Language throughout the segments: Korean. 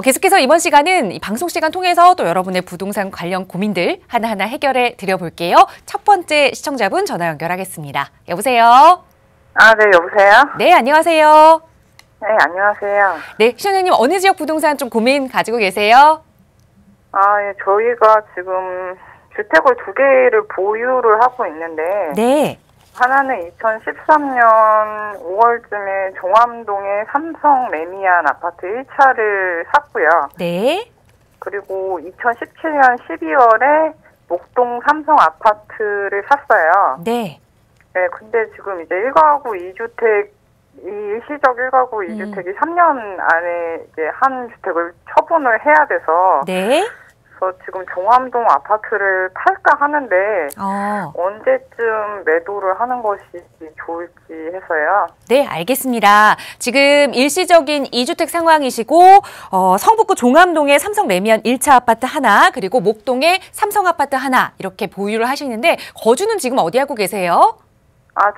계속해서 이번 시간은 이 방송 시간 통해서 또 여러분의 부동산 관련 고민들 하나하나 해결해 드려볼게요. 첫 번째 시청자분 전화 연결하겠습니다. 여보세요? 네, 여보세요? 네, 안녕하세요. 네, 안녕하세요. 네, 시청자님 어느 지역 부동산 좀 고민 가지고 계세요? 예, 저희가 지금 주택을 2개를 보유를 하고 있는데 네. 하나는 2013년 5월쯤에 종암동의 삼성 레미안 아파트 1차를 샀고요. 네. 그리고 2017년 12월에 목동 삼성 아파트를 샀어요. 네. 네, 근데 지금 이제 1가구 2주택, 이 일시적 1가구 2주택이 3년 안에 이제 한 주택을 처분을 해야 돼서 네. 그래서 지금 종암동 아파트를 팔까 하는데 언제쯤 매도를 하는 것이 좋을지 해서요. 네, 알겠습니다. 지금 일시적인 2주택 상황이시고 성북구 종암동에 삼성 레미안 1차 아파트 하나 그리고 목동에 삼성 아파트 하나 이렇게 보유를 하시는데 거주는 지금 어디 하고 계세요?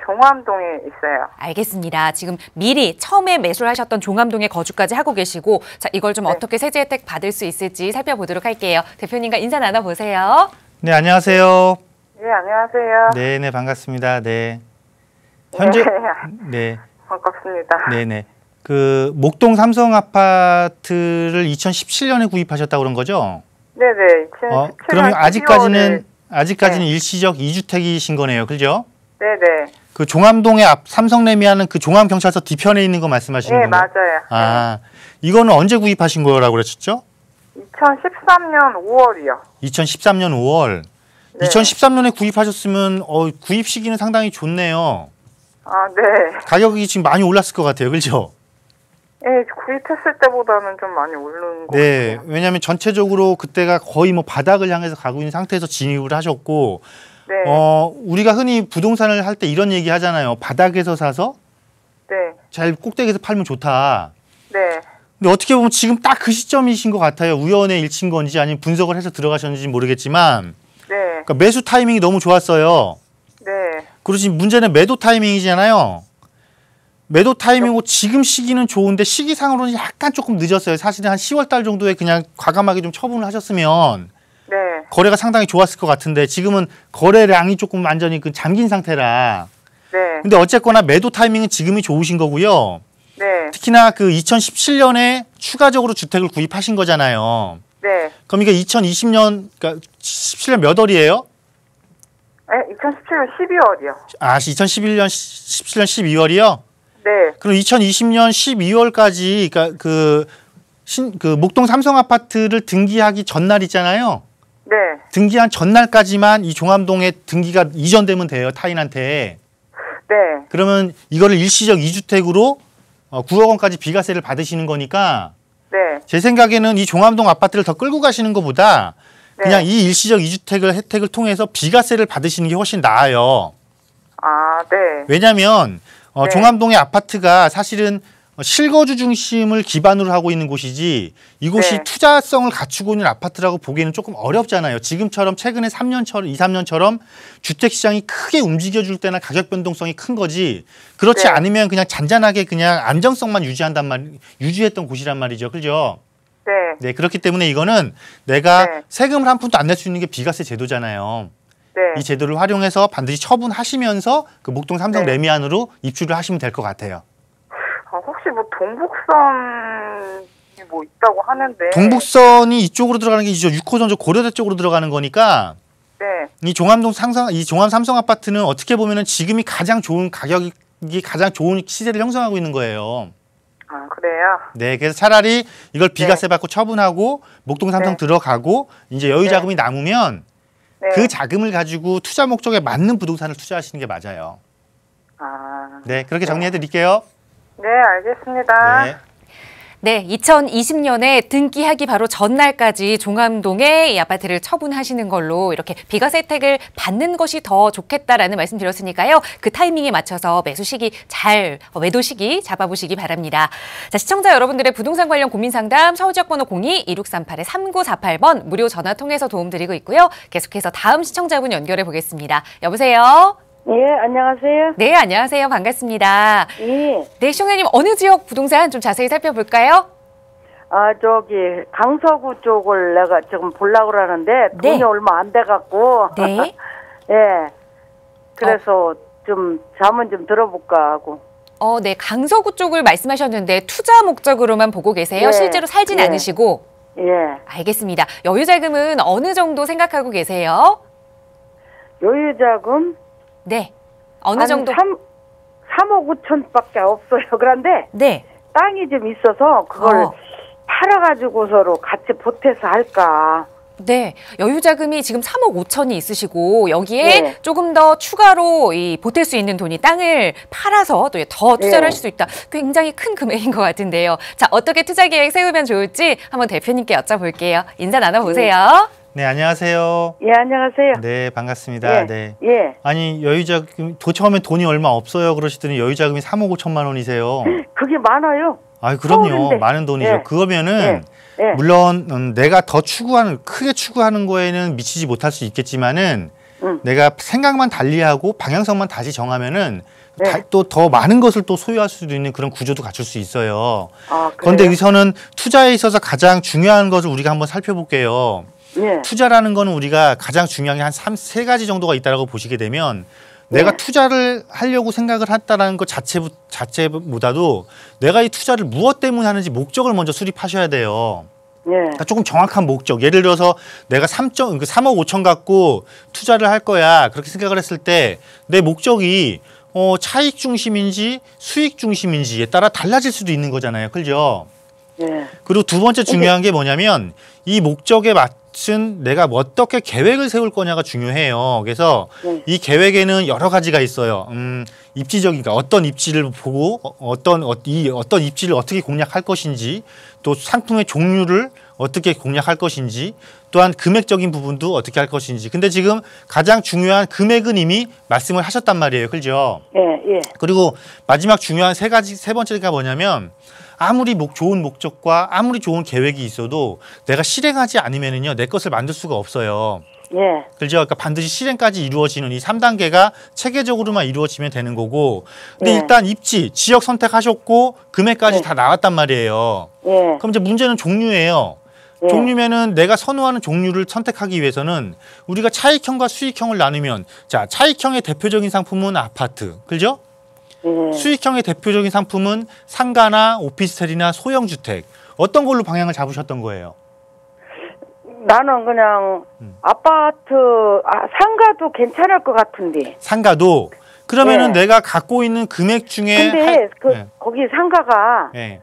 종암동에 있어요. 알겠습니다. 지금 미리 처음에 매수를 하셨던 종암동에 거주까지 하고 계시고 자 이걸 좀 어떻게 세제 혜택 받을 수 있을지 살펴보도록 할게요. 대표님과 인사 나눠보세요. 네, 안녕하세요. 네, 안녕하세요. 네, 반갑습니다. 네. 현재 네. 반갑습니다. 네네. 그 목동 삼성 아파트를 2017년에 구입하셨다고 그런 거죠? 네네. 2017년 그러면 아직까지는 네. 일시적 2주택이신 거네요. 그죠? 네네. 그 종암동의 앞 삼성 레미안은 그 종암경찰서 뒤편에 있는 거 말씀하시는 건가요? 네, 맞아요. 이거는 언제 구입하신 거라고 그러셨죠? 2013년 5월이요. 2013년 5월. 네. 2013년에 구입하셨으면 구입 시기는 상당히 좋네요. 네. 가격이 지금 많이 올랐을 것 같아요. 그렇죠? 네, 구입했을 때보다는 좀 많이 오른 것 네, 같아요. 왜냐하면 전체적으로 그때가 거의 뭐 바닥을 향해서 가고 있는 상태에서 진입을 하셨고 네. 우리가 흔히 부동산을 할 때 이런 얘기 하잖아요. 바닥에서 사서 네. 잘 꼭대기에서 팔면 좋다. 네. 근데 어떻게 보면 지금 딱 그 시점이신 것 같아요. 우연의 일치인 건지 아니면 분석을 해서 들어가셨는지 모르겠지만 네. 그러니까 매수 타이밍이 너무 좋았어요. 네. 그리고 지금 문제는 매도 타이밍이잖아요. 매도 타이밍이고 지금 시기는 좋은데 시기상으로는 약간 조금 늦었어요. 사실은 한 10월 달 정도에 그냥 과감하게 좀 처분을 하셨으면 네. 거래가 상당히 좋았을 것 같은데 지금은 거래량이 조금 완전히 그 잠긴 상태라. 네. 근데 어쨌거나 매도 타이밍은 지금이 좋으신 거고요. 네. 특히나 그 2017년에 추가적으로 주택을 구입하신 거잖아요. 네. 그럼 이게 2020년, 그러니까 17년 몇 월이에요? 네, 2017년 12월이요. 2011년, 17년 12월이요? 네. 그럼 2020년 12월까지, 그러니까 그 목동 삼성 아파트를 등기하기 전날 있잖아요. 네. 등기한 전날까지만 이 종암동에 등기가 이전되면 돼요, 타인한테. 네. 그러면 이거를 일시적 2주택으로 9억 원까지 비과세를 받으시는 거니까 네. 제 생각에는 이 종암동 아파트를 더 끌고 가시는 것보다 네. 그냥 이 일시적 2주택을 혜택을 통해서 비과세를 받으시는 게 훨씬 나아요. 네. 왜냐하면 네. 종암동의 아파트가 사실은 실거주 중심을 기반으로 하고 있는 곳이지 이곳이 네. 투자성을 갖추고 있는 아파트라고 보기에는 조금 어렵잖아요. 지금처럼 최근에 2, 3년처럼 주택시장이 크게 움직여줄 때나 가격 변동성이 큰 거지 그렇지 네. 않으면 그냥 잔잔하게 그냥 안정성만 유지했던 곳이란 말이죠. 그죠? 네. 네, 그렇기 때문에 이거는 내가 네. 세금을 한 푼도 안 낼 수 있는 게 비과세 제도잖아요. 네. 이 제도를 활용해서 반드시 처분하시면서 그 목동 삼성 네. 레미안으로 입주를 하시면 될 것 같아요. 혹시 뭐 동북선이 뭐 있다고 하는데. 동북선이 이쪽으로 들어가는 게 이제 6호선 고려대 쪽으로 들어가는 거니까 네. 이 종암 삼성 아파트는 어떻게 보면은 지금이 가장 좋은 가격이 가장 좋은 시세를 형성하고 있는 거예요. 그래요? 네, 그래서 차라리 이걸 비과세 받고 처분하고 목동 삼성 네. 들어가고 이제 여유 자금이 남으면 네. 그 자금을 가지고 투자 목적에 맞는 부동산을 투자하시는 게 맞아요. 네, 그렇게 정리해 드릴게요. 네, 알겠습니다. 네. 네, 2020년에 등기하기 바로 전날까지 종암동에 이 아파트를 처분하시는 걸로 이렇게 비과세 혜택을 받는 것이 더 좋겠다라는 말씀 드렸으니까요. 그 타이밍에 맞춰서 매도 시기 잡아보시기 바랍니다. 자, 시청자 여러분들의 부동산 관련 고민 상담 서울지역번호 02-2638-3948번 무료 전화 통해서 도움드리고 있고요. 계속해서 다음 시청자분 연결해 보겠습니다. 여보세요? 예, 안녕하세요. 네, 안녕하세요. 반갑습니다. 예. 네, 시청자님 어느 지역 부동산 좀 자세히 살펴볼까요? 저기 강서구 쪽을 내가 지금 보려고 그러는데 돈이 네. 얼마 안 돼갖고. 네. 예. 그래서 좀 자문 좀 들어볼까 하고. 네. 강서구 쪽을 말씀하셨는데 투자 목적으로만 보고 계세요? 예. 실제로 살진 예. 않으시고? 예. 알겠습니다. 여유자금은 어느 정도 생각하고 계세요? 여유자금 네. 어느 한 정도? 3억 5천밖에 없어요. 그런데 네. 땅이 좀 있어서 그걸 팔아가지고서로 같이 보태서 할까. 네. 여유자금이 지금 3억 5천이 있으시고 여기에 네. 조금 더 추가로 보탤 수 있는 돈이 땅을 팔아서 또 더 투자를 네. 하실 수 있다. 굉장히 큰 금액인 것 같은데요. 자, 어떻게 투자 계획 세우면 좋을지 한번 대표님께 여쭤볼게요. 인사 나눠보세요. 네, 안녕하세요. 예, 안녕하세요. 네, 반갑습니다. 예. 네. 예. 아니, 여유자금, 처음에 돈이 얼마 없어요. 그러시더니 여유자금이 3억 5천만 원이세요. 그게 많아요. 아, 그럼요. 서울인데. 많은 돈이죠. 예. 그거면은, 예. 예. 물론, 내가 더 크게 추구하는 거에는 미치지 못할 수 있겠지만은, 내가 생각만 달리하고 방향성만 다시 정하면은, 네. 또 더 많은 것을 또 소유할 수도 있는 그런 구조도 갖출 수 있어요. 아, 그런데 그래요? 여기서는 투자에 있어서 가장 중요한 것을 우리가 한번 살펴볼게요. 예. 투자라는 거는 우리가 가장 중요한 게 한 세 가지 정도가 있다라고 보시게 되면 내가 투자를 하려고 생각을 했다라는 것 자체보다도 내가 이 투자를 무엇 때문에 하는지 목적을 먼저 수립하셔야 돼요. 예. 그러니까 조금 정확한 목적. 예를 들어서 내가 3억 5천 갖고 투자를 할 거야. 그렇게 생각을 했을 때 내 목적이 차익 중심인지 수익 중심인지에 따라 달라질 수도 있는 거잖아요. 그죠? 예. 그리고 두 번째 중요한 게 뭐냐면 이 목적에 맞춘 내가 어떻게 계획을 세울 거냐가 중요해요. 그래서 이 계획에는 여러 가지가 있어요. 입지적인, 그러니까 어떤 입지를 보고 어떤 입지를 어떻게 공략할 것인지, 또 상품의 종류를 어떻게 공략할 것인지, 또한 금액적인 부분도 어떻게 할 것인지. 근데 지금 가장 중요한 금액은 이미 말씀을 하셨단 말이에요. 그죠? 예. 예. 그리고 마지막 중요한 세 번째가 뭐냐면 아무리 좋은 목적과 아무리 좋은 계획이 있어도 내가 실행하지 않으면은요, 내 것을 만들 수가 없어요. 예. 그죠? 그러니까 반드시 실행까지 이루어지는 이 3단계가 체계적으로만 이루어지면 되는 거고. 근데 네. 일단 입지, 지역 선택하셨고 금액까지 네. 다 나왔단 말이에요. 예. 그럼 이제 문제는 종류예요. 예. 종류면은 내가 선호하는 종류를 선택하기 위해서는 우리가 차익형과 수익형을 나누면, 자, 차익형의 대표적인 상품은 아파트. 그죠? 예. 수익형의 대표적인 상품은 상가나 오피스텔이나 소형주택. 어떤 걸로 방향을 잡으셨던 거예요? 나는 그냥 아파트, 상가도 괜찮을 것 같은데. 상가도. 그러면은 네. 내가 갖고 있는 금액 중에 근데 네. 거기 상가가 네.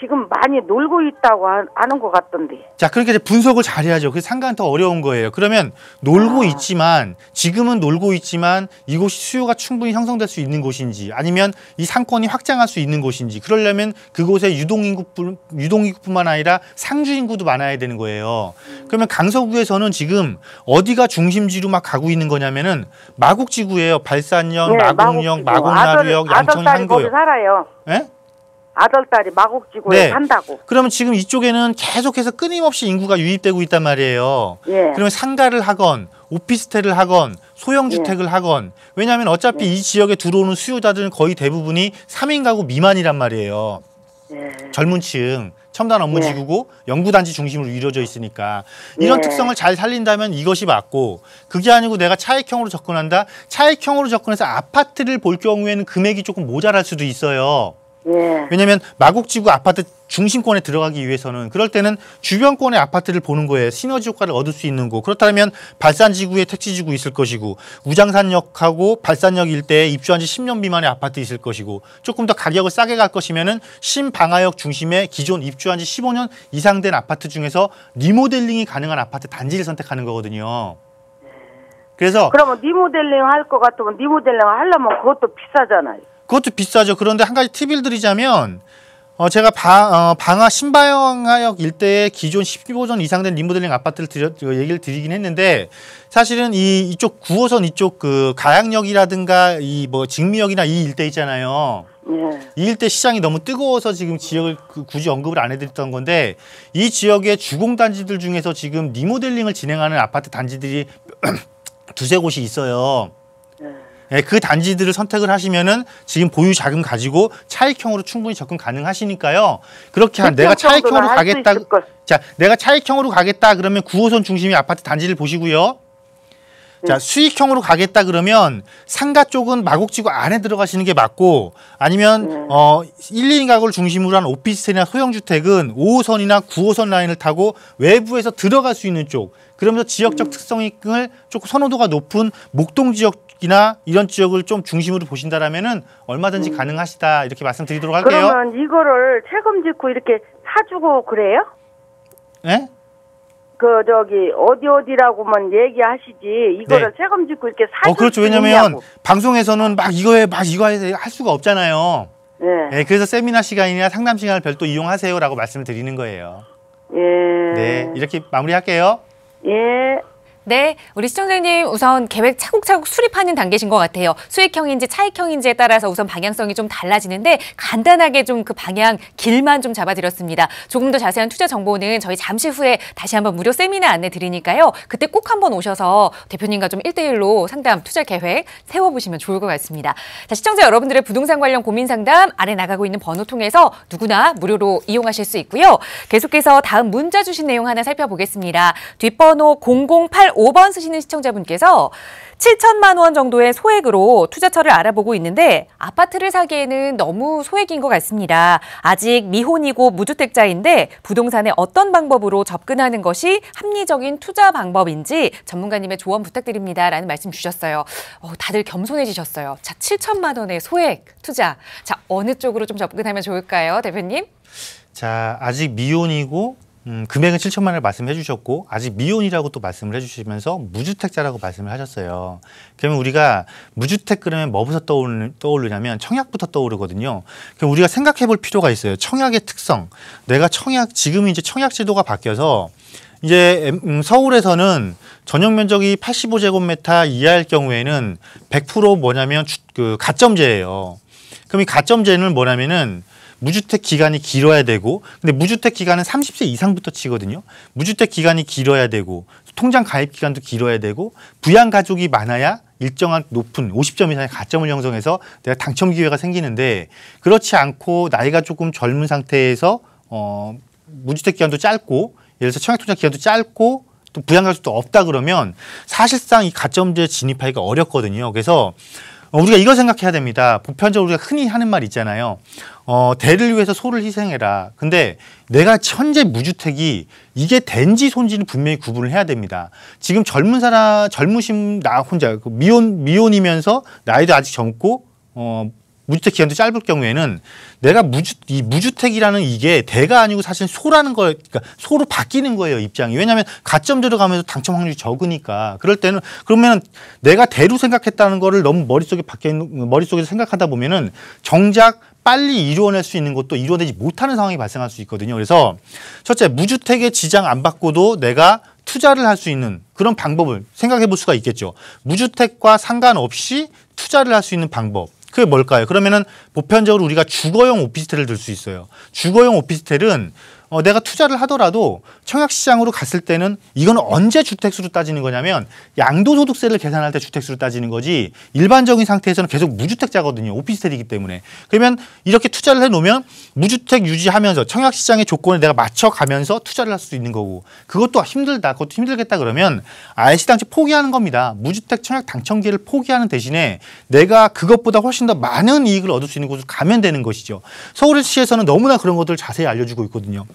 지금 많이 놀고 있다고 하는 것 같던데. 자, 그러니까 이제 분석을 잘 해야죠. 그래서 상가는 더 어려운 거예요. 그러면 놀고 있지만, 지금은 놀고 있지만 이곳이 수요가 충분히 형성될 수 있는 곳인지, 아니면 이 상권이 확장할 수 있는 곳인지, 그러려면 그곳에 유동인구뿐만 아니라 상주인구도 많아야 되는 거예요. 그러면 강서구에서는 지금 어디가 중심지로 막 가고 있는 거냐면은 마곡지구예요. 발산역, 네, 마곡역, 마곡나루역, 양천, 아들딸이 거기 향교역. 살아요. 예? 아들딸이 마곡지구에 네. 산다고. 그러면 지금 이쪽에는 계속해서 끊임없이 인구가 유입되고 있단 말이에요. 예. 그러면 상가를 하건 오피스텔을 하건 소형주택을 하건, 왜냐하면 어차피 이 지역에 들어오는 수요자들은 거의 대부분이 3인 가구 미만이란 말이에요. 예. 젊은 층, 첨단 업무지구고 연구단지 중심으로 이루어져 있으니까 이런 예. 특성을 잘 살린다면 이것이 맞고, 그게 아니고 내가 차익형으로 접근한다. 차익형으로 접근해서 아파트를 볼 경우에는 금액이 조금 모자랄 수도 있어요. 예. 왜냐하면 마곡지구 아파트 중심권에 들어가기 위해서는, 그럴 때는 주변권의 아파트를 보는 거예요. 시너지 효과를 얻을 수 있는 곳. 그렇다면 발산지구에 택지지구 있을 것이고, 우장산역하고 발산역 일대에 입주한 지 10년 미만의 아파트 있을 것이고, 조금 더 가격을 싸게 갈 것이면은 신방화역 중심의 기존 입주한 지 15년 이상 된 아파트 중에서 리모델링이 가능한 아파트 단지를 선택하는 거거든요. 그래서 그러면 리모델링 할 것 같으면 리모델링 하려면 그것도 비싸잖아요. 그것도 비싸죠. 그런데 한 가지 팁을 드리자면, 제가 방화 신방화역 일대에 기존 15년 이상 된 리모델링 아파트를 얘기를 드리긴 했는데, 사실은 이쪽 9호선 이쪽 그 가양역이라든가 이 뭐 직미역이나 이 일대 있잖아요. 예. 이 일대 시장이 너무 뜨거워서 지금 지역을 굳이 언급을 안 해드렸던 건데, 이 지역의 주공단지들 중에서 지금 리모델링을 진행하는 아파트 단지들이 두세 곳이 있어요. 예, 그 단지들을 선택을 하시면은 지금 보유 자금 가지고 차익형으로 충분히 접근 가능하시니까요. 그렇게 내가 차익형으로 가겠다. 자, 내가 차익형으로 가겠다 그러면 9호선 중심의 아파트 단지를 보시고요. 자, 수익형으로 가겠다 그러면 상가 쪽은 마곡지구 안에 들어가시는 게 맞고, 아니면 1, 2인 가구를 중심으로 한 오피스텔이나 소형주택은 5호선이나 9호선 라인을 타고 외부에서 들어갈 수 있는 쪽, 그러면서 지역적 특성을 조금 선호도가 높은 목동 지역이나 이런 지역을 좀 중심으로 보신다라면은 얼마든지 가능하시다, 이렇게 말씀드리도록 할게요. 그러면 이거를 세금 짓고 이렇게 사주고 그래요? 네? 어디라고만 얘기하시지, 이거를 네. 세금 짓고 이렇게 사줄 그렇죠. 수 왜냐면 있냐고. 방송에서는 막 이거 해 할 수가 없잖아요. 네. 네, 그래서 세미나 시간이나 상담 시간을 별도 이용하세요라고 말씀을 드리는 거예요. 예. 네, 이렇게 마무리할게요. 예. 네, 우리 시청자님 우선 계획 차곡차곡 수립하는 단계신 것 같아요. 수익형인지 차익형인지에 따라서 우선 방향성이 좀 달라지는데 간단하게 좀 그 방향 길만 좀 잡아드렸습니다. 조금 더 자세한 투자 정보는 저희 잠시 후에 다시 한번 무료 세미나 안내 드리니까요. 그때 꼭 한번 오셔서 대표님과 좀 1대1로 상담 투자 계획 세워보시면 좋을 것 같습니다. 자, 시청자 여러분들의 부동산 관련 고민 상담 아래 나가고 있는 번호 통해서 누구나 무료로 이용하실 수 있고요. 계속해서 다음 문자 주신 내용 하나 살펴보겠습니다. 뒷번호 0085번 쓰시는 시청자분께서 7천만 원 정도의 소액으로 투자처를 알아보고 있는데 아파트를 사기에는 너무 소액인 것 같습니다. 아직 미혼이고 무주택자인데 부동산에 어떤 방법으로 접근하는 것이 합리적인 투자 방법인지 전문가님의 조언 부탁드립니다. 라는 말씀 주셨어요. 다들 겸손해지셨어요. 자, 7천만 원의 소액 투자. 자, 어느 쪽으로 좀 접근하면 좋을까요, 대표님? 자, 아직 미혼이고 금액은 7천만 원을 말씀해 주셨고 아직 미혼이라고 또 말씀을 해주시면서 무주택자라고 말씀을 하셨어요. 그러면 우리가 무주택 그러면 뭐부터 떠오르냐면 청약부터 떠오르거든요. 그럼 우리가 생각해 볼 필요가 있어요. 청약의 특성. 내가 지금은 이제 청약 제도가 바뀌어서 이제 서울에서는 전용 면적이 85제곱미터 이하일 경우에는 100% 뭐냐면 가점제예요. 그럼 이 가점제는 뭐냐면은 무주택 기간이 길어야 되고, 근데 무주택 기간은 30세 이상부터 치거든요. 무주택 기간이 길어야 되고, 통장 가입 기간도 길어야 되고, 부양 가족이 많아야 일정한 높은 50점 이상의 가점을 형성해서 내가 당첨 기회가 생기는데, 그렇지 않고 나이가 조금 젊은 상태에서 무주택 기간도 짧고, 예를 들어서 청약 통장 기간도 짧고, 또 부양 가족도 없다 그러면 사실상 이 가점제에 진입하기가 어렵거든요. 그래서 우리가 이거 생각해야 됩니다. 보편적으로 우리가 흔히 하는 말 있잖아요. 대를 위해서 소를 희생해라. 근데 내가 현재 무주택이 이게 된지 손지는 분명히 구분을 해야 됩니다. 지금 젊으신 나 혼자 미혼이면서 나이도 아직 젊고 무주택 기간도 짧을 경우에는 내가 이 무주택이라는 이게 대가 아니고 사실 소라는 걸, 그러니까 소로 바뀌는 거예요, 입장이. 왜냐하면 가점 들어가면서 당첨 확률이 적으니까. 그럴 때는 그러면 내가 대로 생각했다는 거를 너무 머릿속에서 생각하다 보면은 정작 빨리 이루어낼 수 있는 것도 이루어내지 못하는 상황이 발생할 수 있거든요. 그래서 첫째, 무주택에 지장 안 받고도 내가 투자를 할 수 있는 그런 방법을 생각해 볼 수가 있겠죠. 무주택과 상관없이 투자를 할 수 있는 방법. 그게 뭘까요? 그러면은 보편적으로 우리가 주거용 오피스텔을 들 수 있어요. 주거용 오피스텔은 내가 투자를 하더라도 청약시장으로 갔을 때는 이거는 언제 주택수로 따지는 거냐면 양도소득세를 계산할 때 주택수로 따지는 거지 일반적인 상태에서는 계속 무주택자거든요. 오피스텔이기 때문에. 그러면 이렇게 투자를 해놓으면 무주택 유지하면서 청약시장의 조건을 내가 맞춰가면서 투자를 할 수 있는 거고 그것도 힘들다. 그것도 힘들겠다 그러면 알시당초 포기하는 겁니다. 무주택 청약 당첨 기회를 포기하는 대신에 내가 그것보다 훨씬 더 많은 이익을 얻을 수 있는 곳으로 가면 되는 것이죠. 서울시에서는 너무나 그런 것들을 자세히 알려주고 있거든요.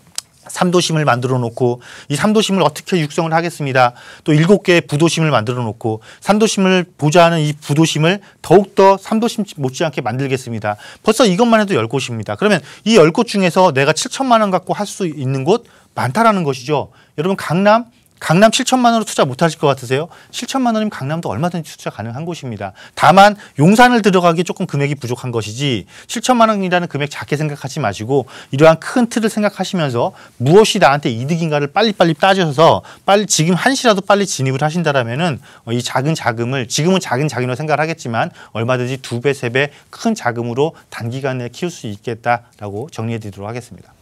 3도심을 만들어 놓고 이 3도심을 어떻게 육성을 하겠습니다. 또 7개의 부도심을 만들어 놓고 3도심을 보좌하는 이 부도심을 더욱더 3도심 못지않게 만들겠습니다. 벌써 이것만 해도 10곳입니다. 그러면 이 10곳 중에서 내가 7천만 원 갖고 할 수 있는 곳 많다라는 것이죠. 여러분 강남 7천만 원으로 투자 못 하실 것 같으세요? 7천만 원이면 강남도 얼마든지 투자 가능한 곳입니다. 다만 용산을 들어가기에 조금 금액이 부족한 것이지 7천만 원이라는 금액 작게 생각하지 마시고 이러한 큰 틀을 생각하시면서 무엇이 나한테 이득인가를 빨리빨리 따져서 지금 한시라도 빨리 진입을 하신다라면은 이 작은 자금을 지금은 작은 자금으로 생각을 하겠지만 얼마든지 2배, 3배 큰 자금으로 단기간에 키울 수 있겠다라고 정리해 드리도록 하겠습니다.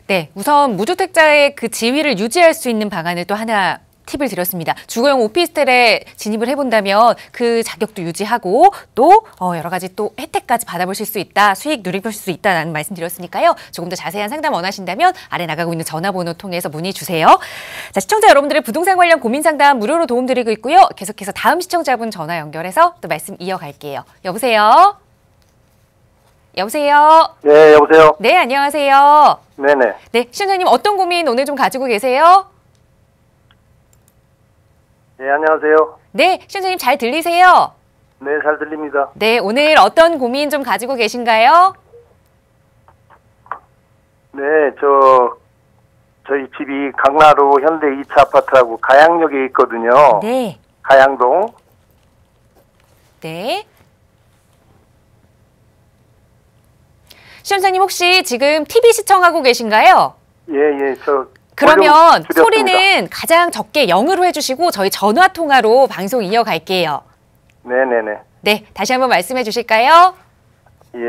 네, 우선 무주택자의 그 지위를 유지할 수 있는 방안을 또 하나 팁을 드렸습니다. 주거용 오피스텔에 진입을 해본다면 그 자격도 유지하고 또 여러 가지 또 혜택까지 받아보실 수 있다, 수익 누리실 수 있다는 말씀 드렸으니까요. 조금 더 자세한 상담 원하신다면 아래 나가고 있는 전화번호 통해서 문의 주세요. 자, 시청자 여러분들의 부동산 관련 고민 상담 무료로 도움드리고 있고요. 계속해서 다음 시청자분 전화 연결해서 또 말씀 이어갈게요. 여보세요? 여보세요? 네, 여보세요? 네, 안녕하세요. 네네. 네, 시청자님 어떤 고민 오늘 좀 가지고 계세요? 네, 안녕하세요. 네, 시청자님 잘 들리세요? 네, 잘 들립니다. 네, 오늘 어떤 고민 좀 가지고 계신가요? 네, 저희 집이 강나루 현대 2차 아파트라고 가양역에 있거든요. 네. 가양동. 네. 시청자님 혹시 지금 TV 시청하고 계신가요? 예, 그러면 줄였습니다. 소리는 가장 적게 0으로 해주시고 저희 전화 통화로 방송 이어갈게요. 네네네. 네, 다시 한번 말씀해 주실까요? 예.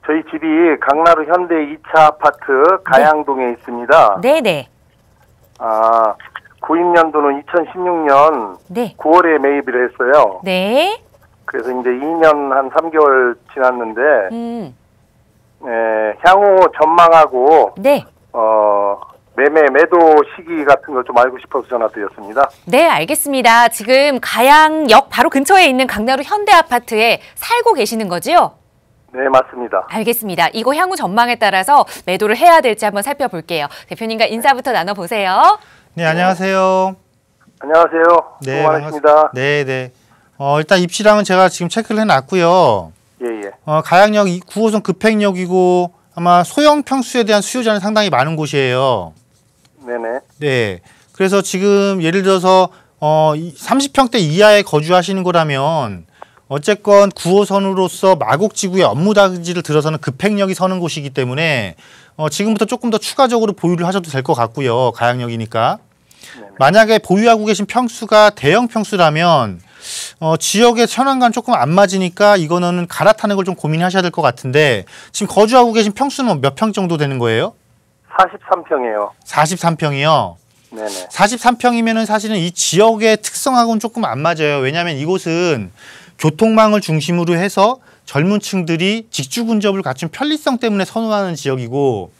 저희 집이 강나루 현대 2차 아파트 가양동에 있습니다. 네네. 구입년도는 2016년 네. 9월에 매입을 했어요. 네. 그래서 이제 2년 한 3개월 지났는데, 향후 전망하고, 네. 매도 시기 같은 걸 좀 알고 싶어서 전화드렸습니다. 네, 알겠습니다. 지금 가양역 바로 근처에 있는 강나루 현대 아파트에 살고 계시는 거지요? 네, 맞습니다. 알겠습니다. 이거 향후 전망에 따라서 매도를 해야 될지 한번 살펴볼게요. 대표님과 인사부터 나눠보세요. 네, 안녕하세요. 안녕하세요. 네, 수고 많으십니다. 네, 네. 일단 입지랑은 제가 지금 체크를 해놨고요. 예. 가양역 9호선 급행역이고 아마 소형 평수에 대한 수요자는 상당히 많은 곳이에요. 네네. 네. 그래서 지금 예를 들어서 30평대 이하에 거주하시는 거라면 어쨌건 9호선으로서 마곡지구의 업무단지를 들어서는 급행역이 서는 곳이기 때문에 지금부터 조금 더 추가적으로 보유를 하셔도 될 것 같고요. 가양역이니까. 네네. 만약에 보유하고 계신 평수가 대형 평수라면 지역의 현황과는 조금 안 맞으니까 이거는 갈아타는 걸 좀 고민하셔야 될 것 같은데 지금 거주하고 계신 평수는 몇 평 정도 되는 거예요? 43평이에요. 43평이요? 네네. 43평이면은 사실은 이 지역의 특성하고는 조금 안 맞아요. 왜냐하면 이곳은 교통망을 중심으로 해서 젊은 층들이 직주 근접을 갖춘 편리성 때문에 선호하는 지역이고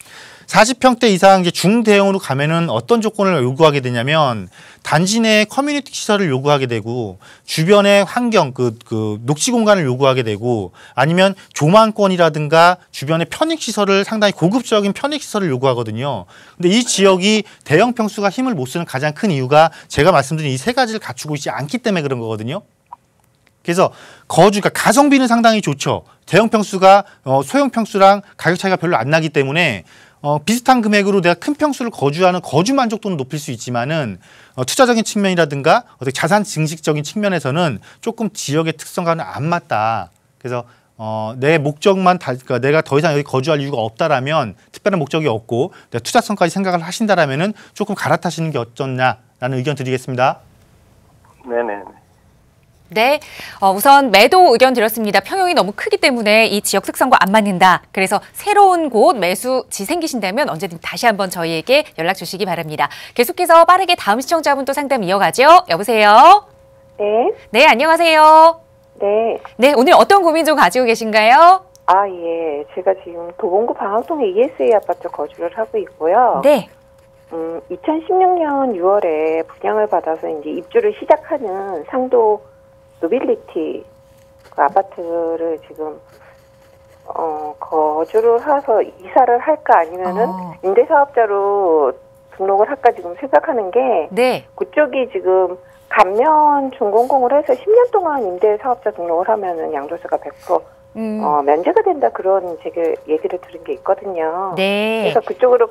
40평대 이상 이제 중대형으로 가면은 어떤 조건을 요구하게 되냐면 단지 내에 커뮤니티 시설을 요구하게 되고 주변의 환경 그 녹지 공간을 요구하게 되고 아니면 조망권이라든가 주변의 편익 시설을 상당히 고급적인 편익 시설을 요구하거든요. 근데 이 지역이 대형 평수가 힘을 못 쓰는 가장 큰 이유가 제가 말씀드린 이 세 가지를 갖추고 있지 않기 때문에 그런 거거든요. 그래서 그러니까 가성비는 상당히 좋죠. 대형 평수가 소형 평수랑 가격 차이가 별로 안 나기 때문에 비슷한 금액으로 내가 큰 평수를 거주하는 거주 만족도는 높일 수 있지만은 투자적인 측면이라든가 어떻게 자산 증식적인 측면에서는 조금 지역의 특성과는 안 맞다. 그래서 내 목적만 그러니까 내가 더 이상 여기 거주할 이유가 없다라면 특별한 목적이 없고 내가 투자성까지 생각을 하신다라면은 조금 갈아타시는 게 어쩌냐라는 의견 드리겠습니다. 네네. 네, 우선 매도 의견 드렸습니다. 평형이 너무 크기 때문에 이 지역 특성과 안 맞는다. 그래서 새로운 곳 매수지 생기신다면 언제든 다시 한번 저희에게 연락 주시기 바랍니다. 계속해서 빠르게 다음 시청자분 또 상담 이어가죠. 여보세요? 네. 네, 안녕하세요. 네. 네, 오늘 어떤 고민 좀 가지고 계신가요? 예. 제가 지금 도봉구 방학동에 ESA 아파트 거주를 하고 있고요. 네. 2016년 6월에 분양을 받아서 이제 입주를 시작하는 상도 노빌리티 그 아파트를 지금 거주를 해서 이사를 할까 아니면은 임대사업자로 등록을 할까 지금 생각하는 게 네. 그쪽이 지금 감면 준공공을 해서 10년 동안 임대사업자 등록을 하면은 양도세가 100% 면제가 된다 그런 얘기를 들은 게 있거든요. 네. 그래서 그쪽으로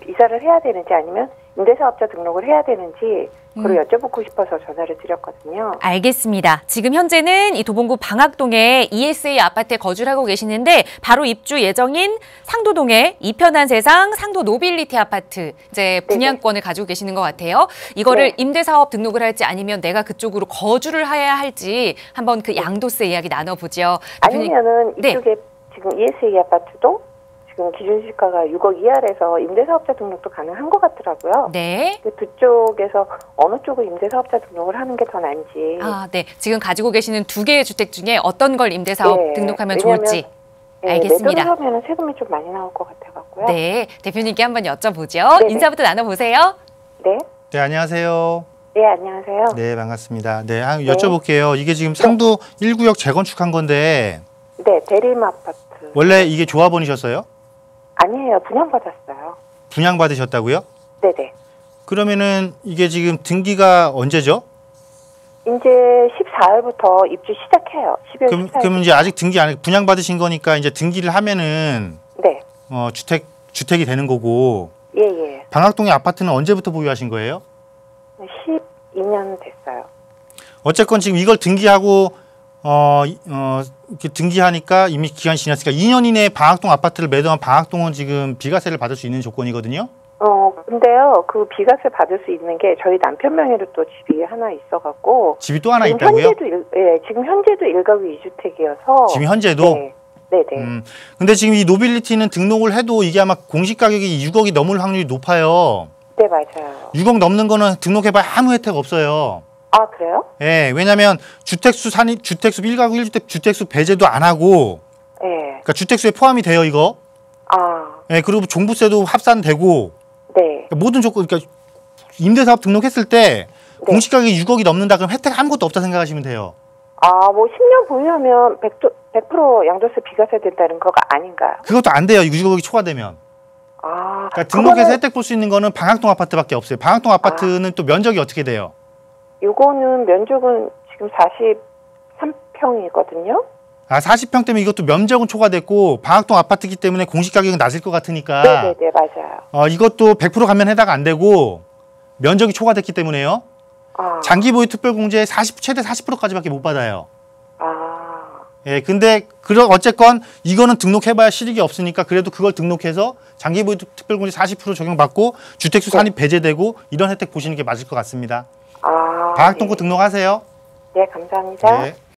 이사를 해야 되는지 아니면 임대사업자 등록을 해야 되는지 그걸 여쭤보고 싶어서 전화를 드렸거든요. 알겠습니다. 지금 현재는 이 도봉구 방학동에 ESA 아파트에 거주를 하고 계시는데 바로 입주 예정인 상도동의 이편한 세상 상도 노빌리티 아파트 이제 분양권을 가지고 계시는 것 같아요. 이거를 임대사업 등록을 할지 아니면 내가 그쪽으로 거주를 해야 할지 한번 그 양도세 이야기 나눠보죠. 아니면은 이쪽에 지금 ESA 아파트도 지금 기준시가가 6억 이하라서 임대사업자 등록도 가능한 것 같더라고요. 네. 두 쪽에서 어느 쪽을 임대사업자 등록을 하는 게 더 나은지. 아, 네. 지금 가지고 계시는 두 개의 주택 중에 어떤 걸 임대사업 네, 등록하면 좋을지. 네, 알겠습니다. 매도를 하면 세금이 좀 많이 나올 것 같아갖고요. 네. 대표님께 한번 여쭤보죠. 네네. 인사부터 나눠보세요. 네. 네, 안녕하세요. 네, 안녕하세요. 네, 반갑습니다. 네, 여쭤볼게요. 이게 지금 상도 1구역 재건축한 건데 네, 대림 아파트. 원래 이게 조합원이셨어요? 아니에요, 분양받았어요. 분양받으셨다고요? 네네. 그러면은 이게 지금 등기가 언제죠? 이제 14일부터 입주 시작해요. 12월 14일. 그럼 이제 아직 등기 안 분양받으신 거니까 이제 등기를 하면은 네. 주택이 되는 거고. 예, 예. 방학동의 아파트는 언제부터 보유하신 거예요? 12년 됐어요. 어쨌건 지금 이걸 등기하고 이렇게 등기하니까 이미 기간이 지났으니까 2년 이내에 방학동 아파트를 매도한 방학동은 지금 비과세를 받을 수 있는 조건이거든요. 근데요, 그 비과세 받을 수 있는 게 저희 남편 명의로 또 집이 하나 있어갖고. 집이 또 하나 지금 있다고요? 지금 현재도 1가구 2주택이어서. 지금 현재도? 네. 네네. 근데 지금 이 노빌리티는 등록을 해도 이게 아마 공시 가격이 6억이 넘을 확률이 높아요. 네, 맞아요. 6억 넘는 거는 등록해봐야 아무 혜택 없어요. 아, 그래요? 예, 왜냐면 주택수 1가구 1주택 주택수 배제도 안 하고. 네. 그러니까 주택수에 포함이 돼요, 이거. 아. 예, 그리고 종부세도 합산되고. 네. 그러니까 모든 조건, 그러니까 임대사업 등록했을 때 네. 공시 가격이 6억이 넘는다 그럼 혜택 아무것도 없다 생각하시면 돼요. 아, 뭐 10년 보유하면 100% 양도세 비과세 된다는 거가 아닌가요? 그것도 안 돼요, 6억이 초과되면. 아. 그러니까 등록해서 혜택 볼 수 있는 거는 방학동 아파트밖에 없어요. 방학동 아파트는 또 면적이 어떻게 돼요? 요거는 면적은 지금 43평이거든요. 아, 40평 때문에 이것도 면적은 초과됐고 방학동 아파트이기 때문에 공시 가격은 낮을 것 같으니까. 네네네, 맞아요. 이것도 100% 가면 해당 안 되고 면적이 초과됐기 때문에요. 아. 장기 보유 특별 공제에 최대 40%까지밖에 못 받아요. 아. 예, 근데 어쨌건 이거는 등록해봐야 실익이 없으니까 그래도 그걸 등록해서 장기 보유 특별 공제 40% 적용받고 주택수 산입 배제되고 이런 혜택 보시는 게 맞을 것 같습니다. 아. 방학동 거 네. 등록하세요. 네, 감사합니다. 네.